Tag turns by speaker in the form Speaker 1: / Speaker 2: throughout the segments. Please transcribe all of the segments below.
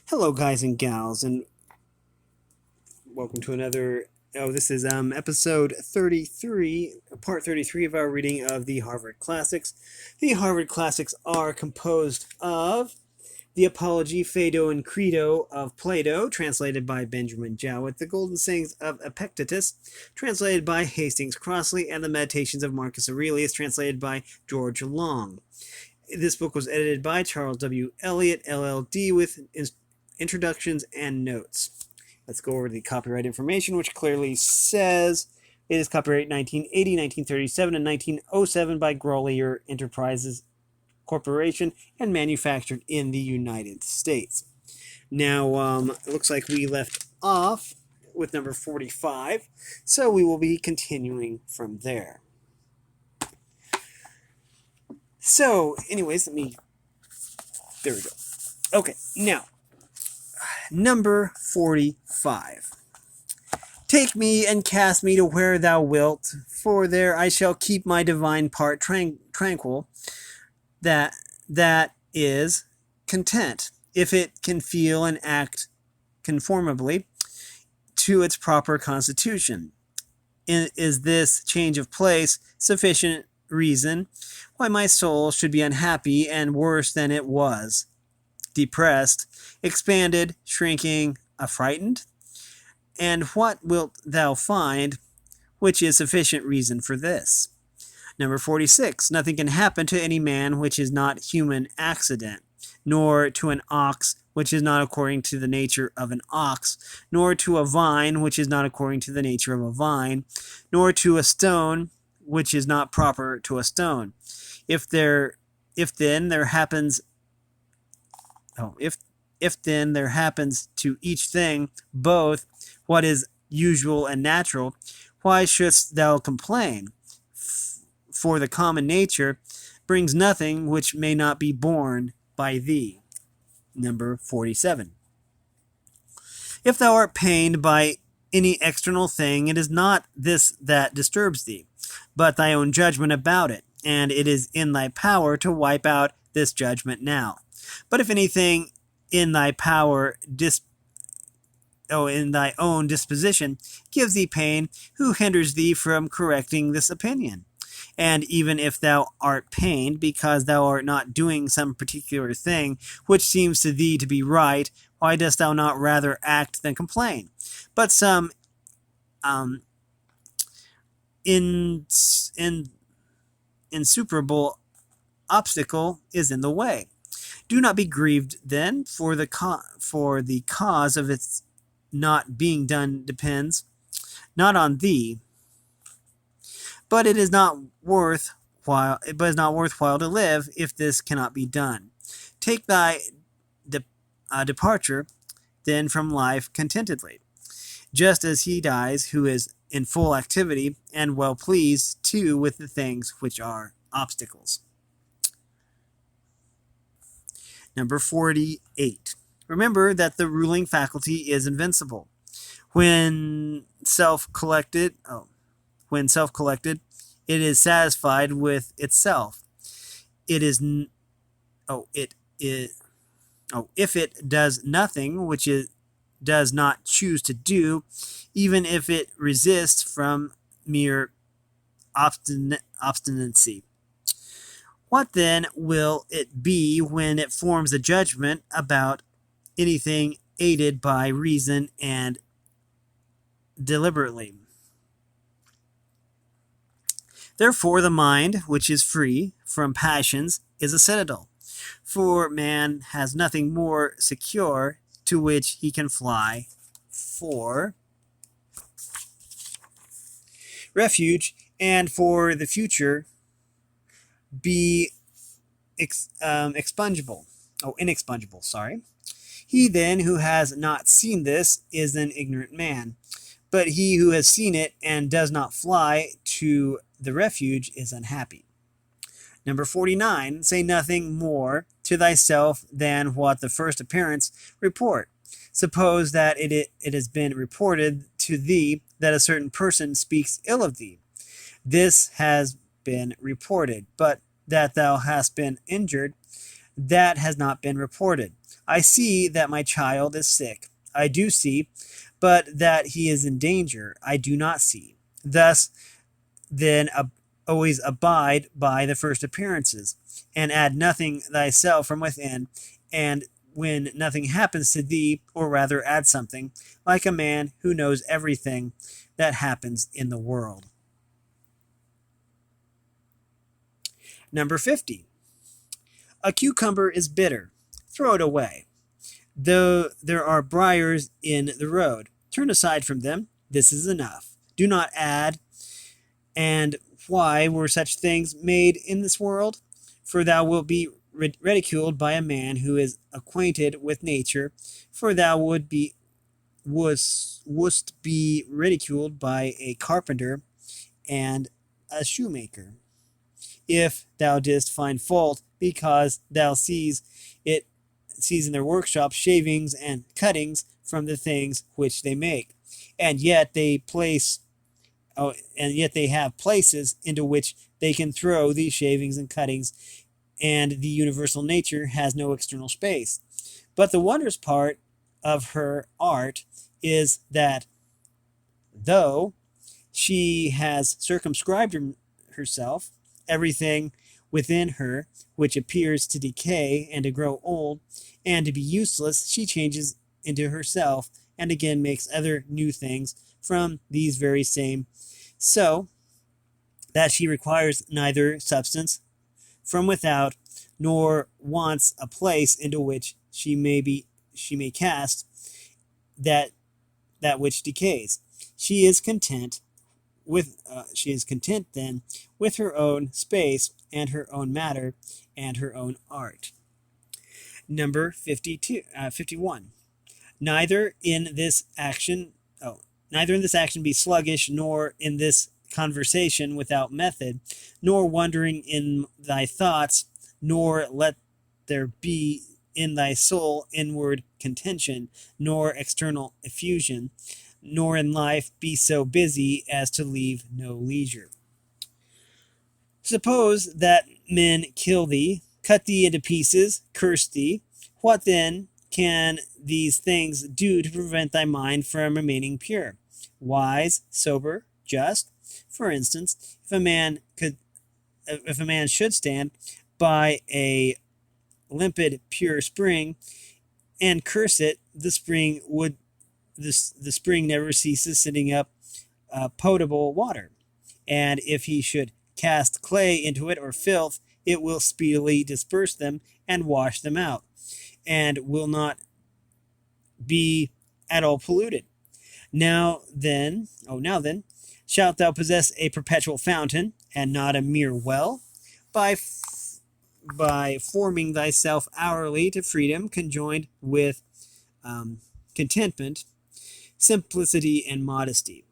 Speaker 1: Hello, guys and gals, and welcome to another. Oh, this is episode 33, part 33 of our reading of the Harvard Classics. The Harvard Classics are composed of the Apology, Phaedo, and Credo of Plato, translated by Benjamin Jowett, the Golden Sayings of Epictetus, translated by Hastings Crossley, and the Meditations of Marcus Aurelius, translated by George Long. This book was edited by Charles W. Eliot, LLD, with introductions and notes. Let's go over the copyright information, which clearly says it is copyright 1980, 1937, and 1907 by Grolier Enterprises Corporation and manufactured in the United States. Now, it looks like we left off with number 45, so we will be continuing from there. So, anyways, there we go. Okay, now, number 45. Take me and cast me to where thou wilt, for there I shall keep my divine part tranquil. That is content, if it can feel and act conformably to its proper constitution. Is this change of place sufficient reason why my soul should be unhappy and worse than it was? Depressed, expanded, shrinking, affrighted? And what wilt thou find which is sufficient reason for this? Number 46. Nothing can happen to any man which is not human accident, nor to an ox which is not according to the nature of an ox, nor to a vine which is not according to the nature of a vine, nor to a stone which is not proper to a stone. If then there happens to each thing both what is usual and natural, why shouldst thou complain? For the common nature brings nothing which may not be borne by thee. Number 47. If thou art pained by any external thing, it is not this that disturbs thee, but thy own judgment about it, and it is in thy power to wipe out this judgment now. But if anything in thy power in thy own disposition gives thee pain, who hinders thee from correcting this opinion? And even if thou art pained because thou art not doing some particular thing which seems to thee to be right, why dost thou not rather act than complain? But some insuperable obstacle is in the way. Do not be grieved, then, for the cause of its not being done depends not on thee, but it is not worthwhile to live if this cannot be done. Take thy departure then from life contentedly, just as he dies who is in full activity and well pleased too with the things which are obstacles. Number 48. Remember that the ruling faculty is invincible. When self-collected, it is satisfied with itself. If it does nothing which it does not choose to do, even if it resists from mere obstinacy. What then will it be when it forms a judgment about anything aided by reason and deliberately? Therefore, the mind, which is free from passions, is a citadel, for man has nothing more secure to which he can fly for refuge, and for the future be inexpugnable. He then who has not seen this is an ignorant man, but he who has seen it and does not fly to the refuge is unhappy. Number 49. Say nothing more to thyself than what the first appearance report. Suppose that it has been reported to thee that a certain person speaks ill of thee. This has been reported, but that thou hast been injured, that has not been reported. I see that my child is sick. I do see, but that he is in danger, I do not see. Thus, then, always abide by the first appearances, and add nothing thyself from within, and when nothing happens to thee, or rather add something, like a man who knows everything that happens in the world. Number 50. A cucumber is bitter. Throw it away. Though there are briars in the road, turn aside from them. This is enough. Do not add. And why were such things made in this world? For thou wilt be ridiculed by a man who is acquainted with nature, for thou wouldst be ridiculed by a carpenter and a shoemaker. If thou didst find fault because thou sees in their workshop shavings and cuttings from the things which they make, and yet they have places into which they can throw these shavings and cuttings, and the universal nature has no external space. But the wondrous part of her art is that though she has circumscribed herself, everything within her which appears to decay and to grow old and to be useless, she changes into herself and again makes other new things from these very same, so that she requires neither substance from without nor wants a place into which she may cast that which decays. She is content then with her own space and her own matter and her own art. Number 51. Neither in this action be sluggish, nor in this conversation without method, nor wandering in thy thoughts, nor let there be in thy soul inward contention, nor external effusion, nor in life be so busy as to leave no leisure. Suppose that men kill thee, cut thee into pieces, curse thee. What then can these things do to prevent thy mind from remaining pure, wise, sober, just? For instance, if a man should stand by a limpid, pure spring and curse it, the spring never ceases sending up potable water. And if he should cast clay into it or filth, it will speedily disperse them and wash them out, and will not be at all polluted. Now then, shalt thou possess a perpetual fountain, and not a mere well, by forming thyself hourly to freedom, conjoined with contentment, simplicity, and modesty.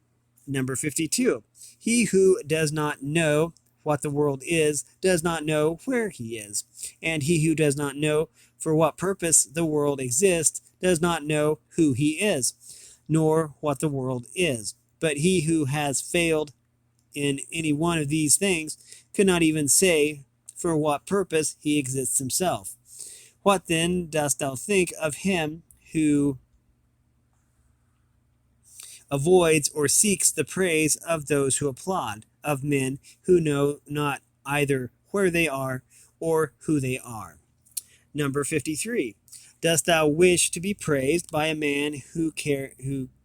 Speaker 1: Number 52. He who does not know what the world is does not know where he is, and he who does not know for what purpose the world exists does not know who he is, nor what the world is. But he who has failed in any one of these things could not even say for what purpose he exists himself. What then dost thou think of him who avoids or seeks the praise of those who applaud, of men who know not either where they are or who they are? Number 53. Dost thou wish to be praised by a man who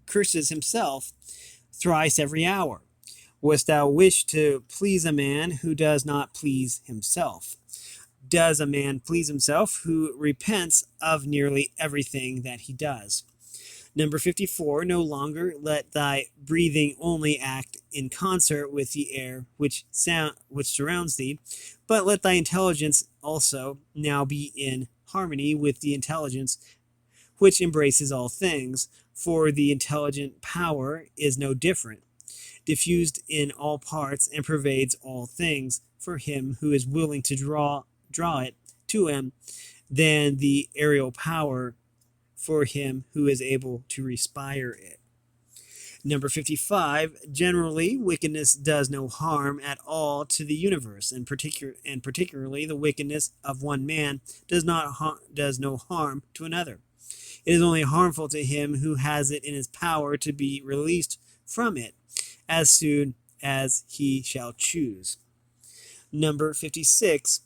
Speaker 1: curses himself thrice every hour? Wouldst thou wish to please a man who does not please himself? Does a man please himself who repents of nearly everything that he does? Number 54. No longer let thy breathing only act in concert with the air which surrounds thee, but let thy intelligence also now be in harmony with the intelligence which embraces all things, for the intelligent power is no different, diffused in all parts and pervades all things for him who is willing to draw it to him, than the aerial power for him who is able to respire it. Number 55, generally, wickedness does no harm at all to the universe, and particularly the wickedness of one man does no harm to another. It is only harmful to him who has it in his power to be released from it as soon as he shall choose. Number 56,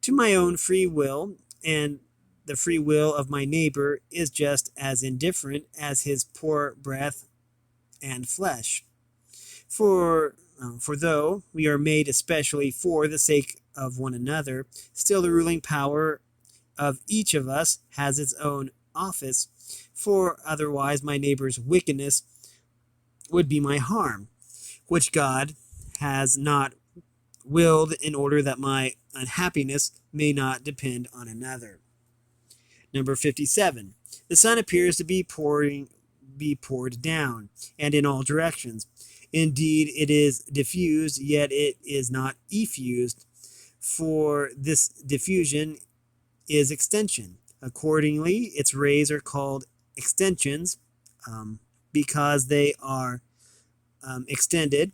Speaker 1: to my own free will and the free will of my neighbor is just as indifferent as his poor breath and flesh. For though we are made especially for the sake of one another, still the ruling power of each of us has its own office, for otherwise my neighbor's wickedness would be my harm, which God has not willed in order that my unhappiness may not depend on another. Number 57. The sun appears to be poured down, and in all directions. Indeed, it is diffused, yet it is not effused, for this diffusion is extension. Accordingly, its rays are called extensions because they are extended.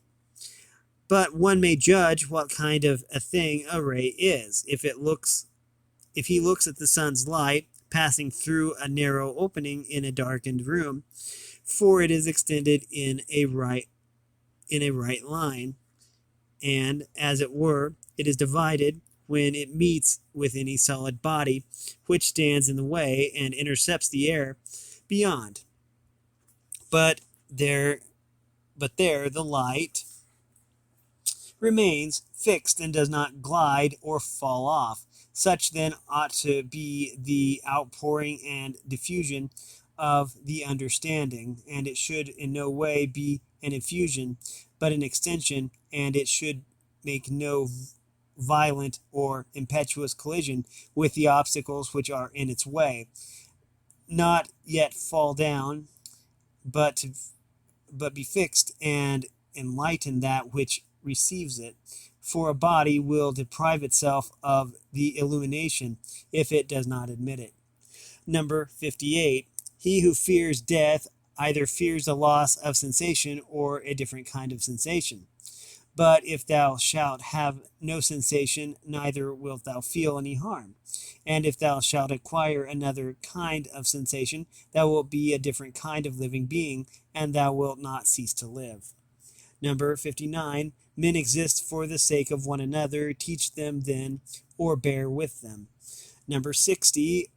Speaker 1: But one may judge what kind of a thing a ray is if he looks at the sun's light passing through a narrow opening in a darkened room, for it is extended in a right line, and as it were, it is divided when it meets with any solid body which stands in the way and intercepts the air beyond. But there the light remains fixed and does not glide or fall off. Such then ought to be the outpouring and diffusion of the understanding, and it should in no way be an infusion, but an extension, and it should make no violent or impetuous collision with the obstacles which are in its way, not yet fall down, but be fixed and enlighten that which receives it. For a body will deprive itself of the illumination if it does not admit it. Number 58. He who fears death either fears the loss of sensation or a different kind of sensation. But if thou shalt have no sensation, neither wilt thou feel any harm. And if thou shalt acquire another kind of sensation, thou wilt be a different kind of living being, and thou wilt not cease to live. Number 59. Men exist for the sake of one another. Teach them then, or bear with them. Number 60.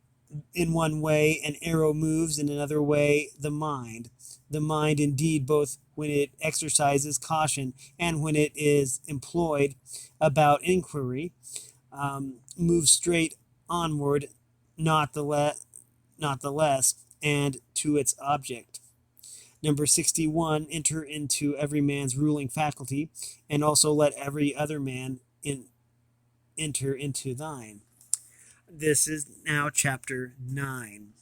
Speaker 1: In one way an arrow moves, in another way the mind. The mind indeed, both when it exercises caution and when it is employed about inquiry, moves straight onward, not the less, and to its object. Number 61, enter into every man's ruling faculty, and also let every other man enter into thine. This is now chapter 9.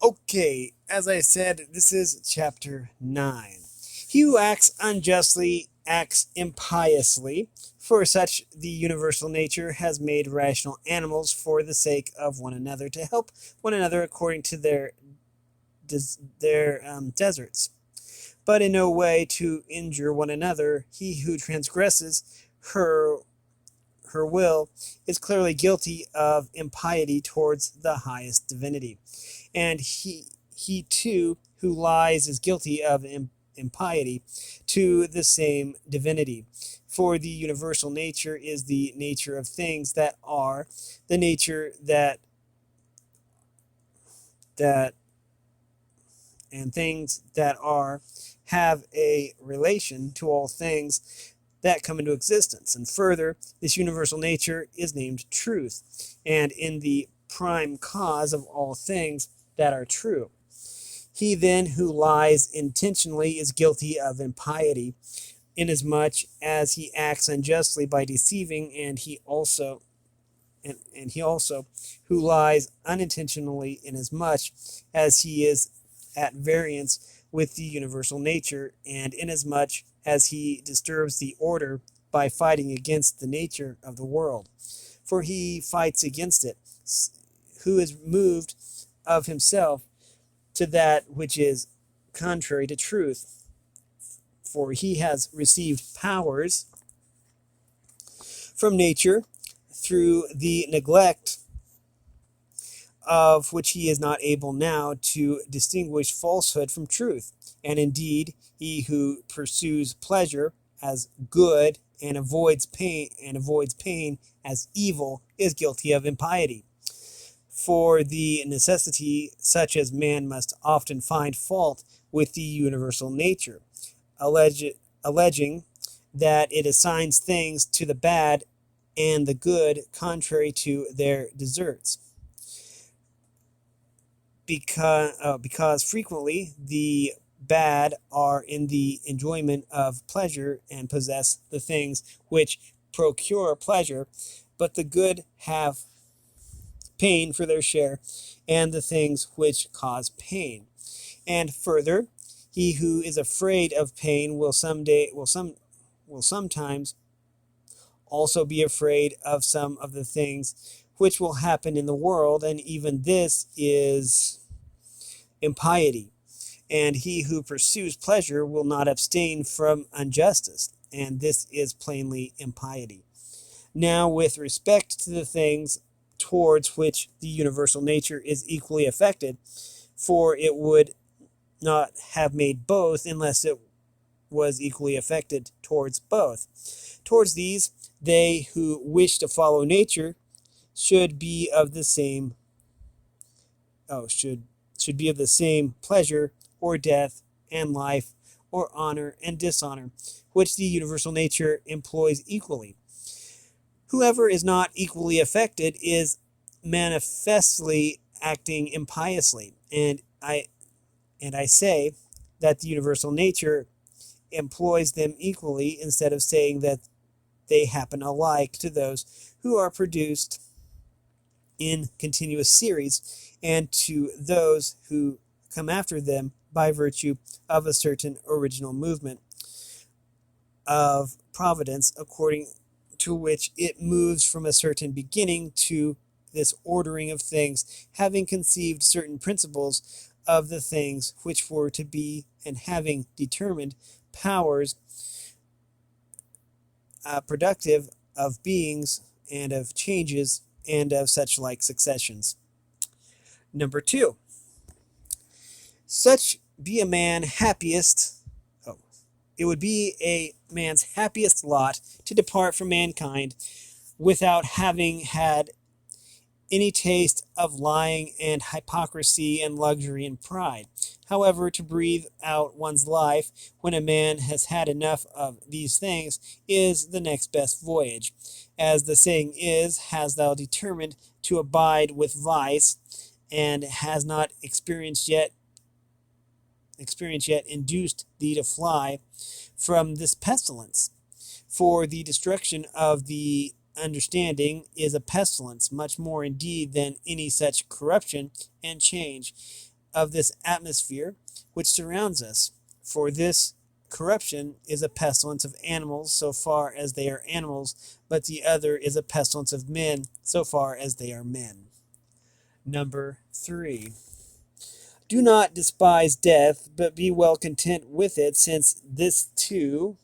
Speaker 1: Okay, as I said, this is chapter 9. He who acts unjustly acts impiously, for such the universal nature has made rational animals for the sake of one another, to help one another according to their deserts, but in no way to injure one another. He who transgresses her will is clearly guilty of impiety towards the highest divinity, and he too who lies is guilty of impiety to the same divinity. For the universal nature is the nature of things that are, the nature that and things that are have a relation to all things that come into existence. And further, this universal nature is named truth, and in the prime cause of all things that are true. He then who lies intentionally is guilty of impiety, inasmuch as he acts unjustly by deceiving, and he also who lies unintentionally, inasmuch as he is at variance with the universal nature, and inasmuch as he disturbs the order by fighting against the nature of the world. For he fights against it, who is moved of himself to that which is contrary to truth. For he has received powers from nature through the neglect of which he is not able now to distinguish falsehood from truth. And indeed, he who pursues pleasure as good and avoids pain as evil is guilty of impiety. For the necessity such as man must often find fault with the universal nature, alleging that it assigns things to the bad and the good contrary to their deserts. Because frequently the bad are in the enjoyment of pleasure and possess the things which procure pleasure, but the good have pain for their share and the things which cause pain. And further, he who is afraid of pain will sometimes also be afraid of some of the things which will happen in the world, and even this is impiety. And he who pursues pleasure will not abstain from injustice, and this is plainly impiety. Now, with respect to the things towards which the universal nature is equally affected, for it would not have made both unless it was equally affected towards both. Towards these, they who wish to follow nature should be of the same should be of the same pleasure or death and life or honor and dishonor, which the universal nature employs equally. Whoever is not equally affected is manifestly acting impiously, and I say that the universal nature employs them equally, instead of saying that they happen alike to those who are produced in continuous series, and to those who come after them by virtue of a certain original movement of providence, according to which it moves from a certain beginning to this ordering of things, having conceived certain principles of the things which were to be, and having determined powers productive of beings and of changes and of such like successions. Number 2, such be a man happiest. It would be a man's happiest lot to depart from mankind without having had any taste of lying and hypocrisy and luxury and pride. However, to breathe out one's life when a man has had enough of these things is the next best voyage. As the saying is, hast thou determined to abide with vice, and has not experience yet induced thee to fly from this pestilence? For the destruction of the understanding is a pestilence, much more indeed than any such corruption and change of this atmosphere which surrounds us. For this corruption is a pestilence of animals so far as they are animals, but the other is a pestilence of men so far as they are men. Number 3. Do not despise death, but be well content with it, since this too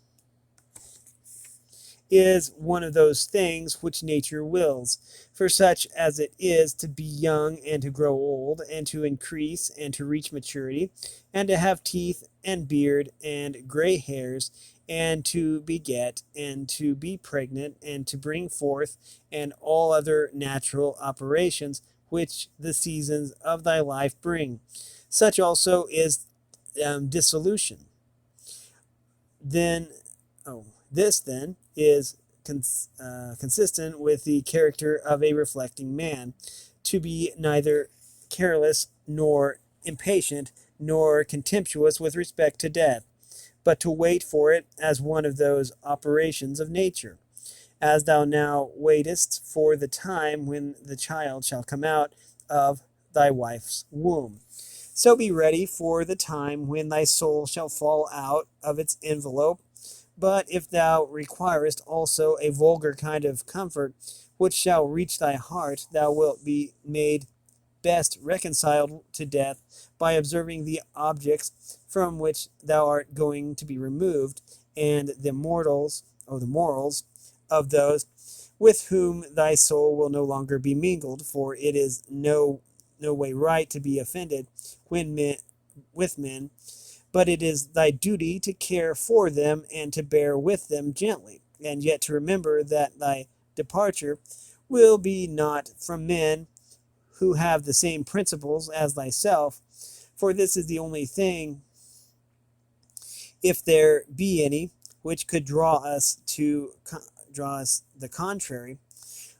Speaker 1: is one of those things which nature wills, for such as it is to be young and to grow old, and to increase and to reach maturity, and to have teeth and beard and gray hairs, and to beget and to be pregnant and to bring forth, and all other natural operations which the seasons of thy life bring. Such also is dissolution. This then is consistent with the character of a reflecting man, to be neither careless nor impatient nor contemptuous with respect to death, but to wait for it as one of those operations of nature, as thou now waitest for the time when the child shall come out of thy wife's womb. So be ready for the time when thy soul shall fall out of its envelope. But if thou requirest also a vulgar kind of comfort which shall reach thy heart, thou wilt be made best reconciled to death by observing the objects from which thou art going to be removed, and the morals of those with whom thy soul will no longer be mingled, for it is no way right to be offended with men, but it is thy duty to care for them and to bear with them gently, and yet to remember that thy departure will be not from men who have the same principles as thyself, for this is the only thing, if there be any, which could draw us the contrary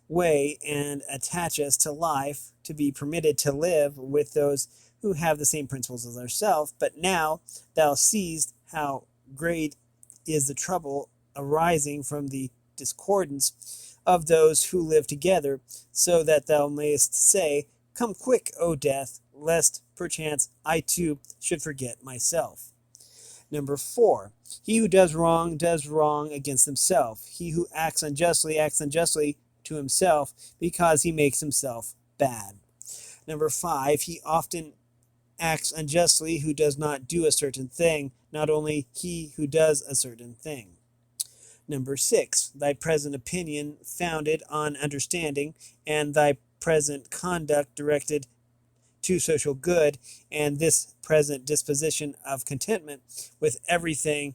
Speaker 1: way and attach us to life, to be permitted to live with those who have the same principles as ourselves. But now thou seest how great is the trouble arising from the discordance of those who live together, so that thou mayest say, Come quick, O death, lest perchance I too should forget myself. Number 4, he who does wrong against himself. He who acts unjustly to himself, because he makes himself bad. Number 5, he often acts unjustly who does not do a certain thing, not only he who does a certain thing. Number 6, thy present opinion founded on understanding, and thy present conduct directed to social good, and this present disposition of contentment with everything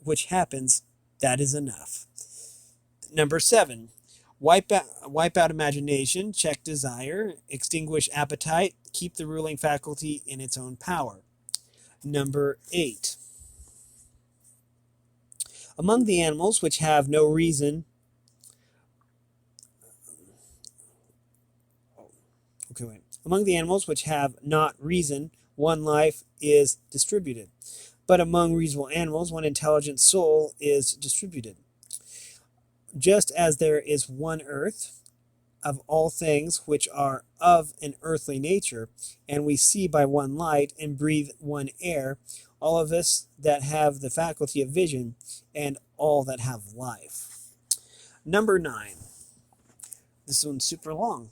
Speaker 1: which happens, that is enough. Number 7, wipe out imagination, check desire, extinguish appetite, keep the ruling faculty in its own power. Number 8, among the animals which have no reason, among the animals which have not reason, one life is distributed, but among reasonable animals, one intelligent soul is distributed. Just as there is one earth of all things which are of an earthly nature, and we see by one light and breathe one air, all of us that have the faculty of vision, and all that have life. Number 9. This one's super long.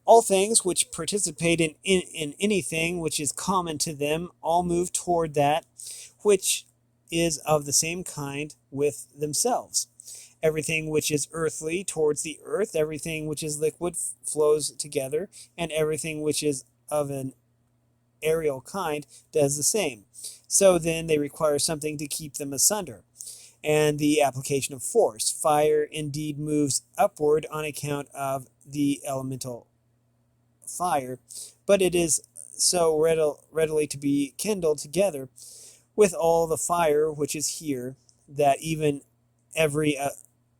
Speaker 1: All things which participate in anything which is common to them all move toward that which is of the same kind with themselves. Everything which is earthly towards the earth, everything which is liquid flows together, and everything which is of an aerial kind does the same. So then they require something to keep them asunder, and the application of force. Fire indeed moves upward on account of the elemental fire, but it is so readily to be kindled together with all the fire which is here, that even every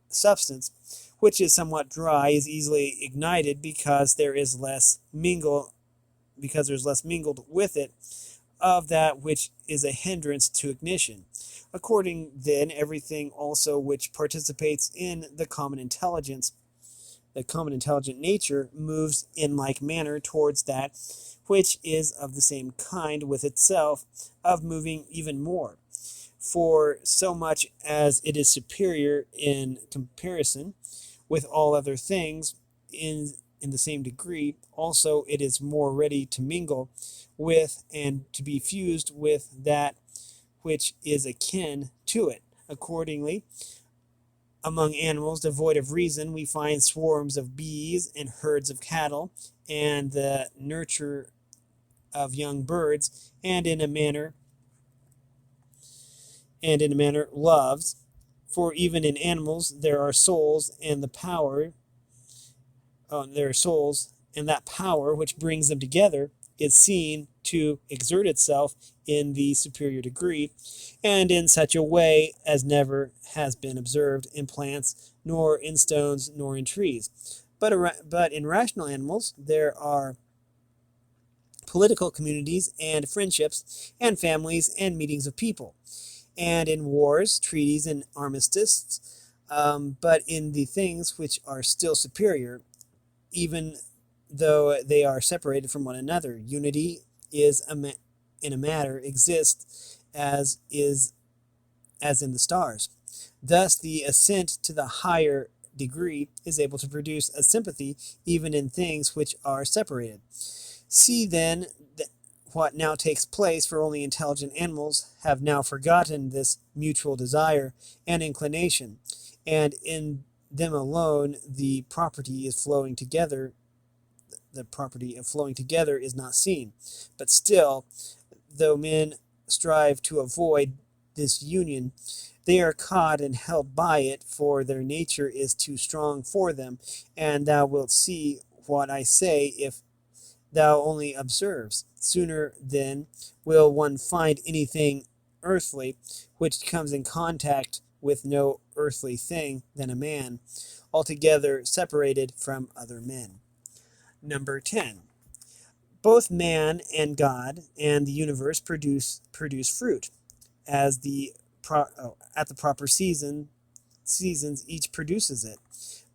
Speaker 1: substance which is somewhat dry is easily ignited, because there's less mingled with it of that which is a hindrance to ignition. According then, everything also which participates in the common intelligent nature moves in like manner towards that which is of the same kind with itself, of moving even more. For so much as it is superior in comparison with all other things in the same degree, also it is more ready to mingle with and to be fused with that which is akin to it. Accordingly, among animals devoid of reason, we find swarms of bees and herds of cattle, and the nurture of young birds, and in a manner loves. For even in animals there are souls, and that power which brings them together is seen to exert itself in the superior degree, and in such a way as never has been observed in plants, nor in stones, nor in trees. But in rational animals there are political communities, and friendships, and families, and meetings of people, and in wars, treaties, and armistices. But in the things which are still superior, even though they are separated from one another, unity is in a matter exists as in the stars. Thus the ascent to the higher degree is able to produce a sympathy even in things which are separated. See then what now takes place, for only intelligent animals have now forgotten this mutual desire and inclination, and in them alone the property of flowing together is not seen. But still, though men strive to avoid this union, they are caught and held by it, for their nature is too strong for them, and thou wilt see what I say if thou only observes. Sooner then will one find anything earthly which comes in contact with no earthly thing than a man, altogether separated from other men. Number 10. Both man and God and the universe produce fruit as at the proper seasons each produces it.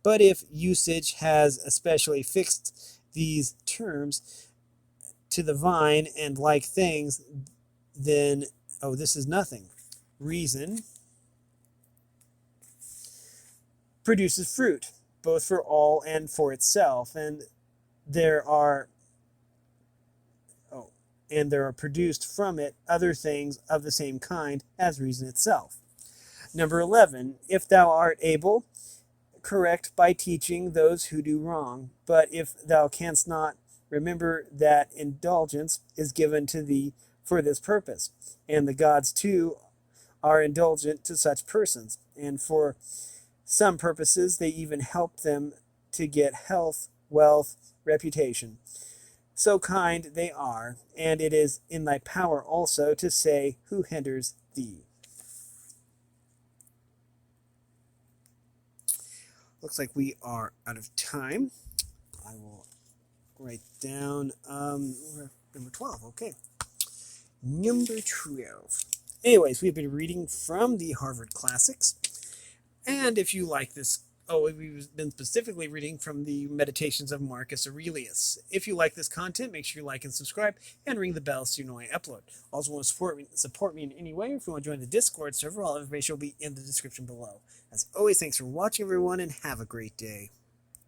Speaker 1: But if usage has especially fixed these terms to the vine and like things, then this is nothing. Reason produces fruit, both for all and for itself, and there are produced from it other things of the same kind as reason itself. Number 11. If thou art able, correct by teaching those who do wrong. But if thou canst not, remember that indulgence is given to thee for this purpose, and the gods too are indulgent to such persons, and for some purposes they even help them to get health, wealth, reputation. So kind they are, and it is in thy power also to say who hinders thee. Looks like we are out of time. I will write down number 12. Okay. Number 12. Anyways, we've been reading from the Harvard Classics. And if you like this, we've been specifically reading from the Meditations of Marcus Aurelius. If you like this content, make sure you like and subscribe and ring the bell so you know I upload. Also, want to support me in any way, if you want to join the Discord server, all information will be in the description below. As always, thanks for watching, everyone, and have a great day.